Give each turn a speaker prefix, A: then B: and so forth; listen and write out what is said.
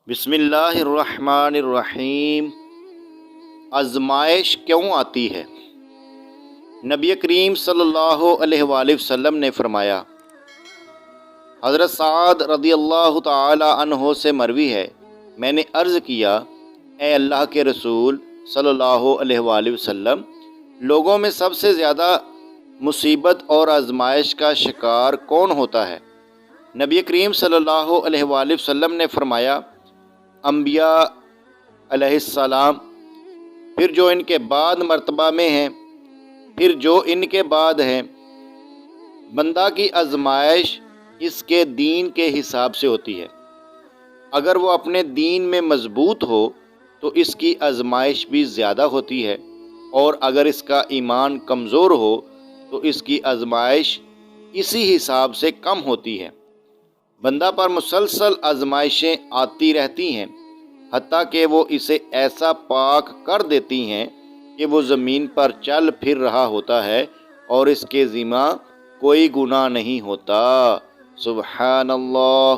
A: بسم اللہ الرحمن الرحیم۔ آزمائش کیوں آتی ہے؟ نبی کریم صلی اللہ علیہ وآلہ وسلم نے فرمایا، حضرت سعد رضی اللہ تعالی عنہ سے مروی ہے، میں نے عرض کیا، اے اللہ کے رسول صلی اللہ علیہ وآلہ وسلم، لوگوں میں سب سے زیادہ مصیبت اور آزمائش کا شکار کون ہوتا ہے؟ نبی کریم صلی اللہ علیہ وآلہ وسلم نے فرمایا، انبیاء علیہ السلام، پھر جو ان کے بعد مرتبہ میں ہیں، پھر جو ان کے بعد ہیں۔ بندہ کی آزمائش اس کے دین کے حساب سے ہوتی ہے۔ اگر وہ اپنے دین میں مضبوط ہو تو اس کی آزمائش بھی زیادہ ہوتی ہے، اور اگر اس کا ایمان کمزور ہو تو اس کی آزمائش اسی حساب سے کم ہوتی ہے۔ بندہ پر مسلسل آزمائشیں آتی رہتی ہیں، حتیٰ کہ وہ اسے ایسا پاک کر دیتی ہیں کہ وہ زمین پر چل پھر رہا ہوتا ہے اور اس کے ذمہ کوئی گناہ نہیں ہوتا۔ سبحان اللہ۔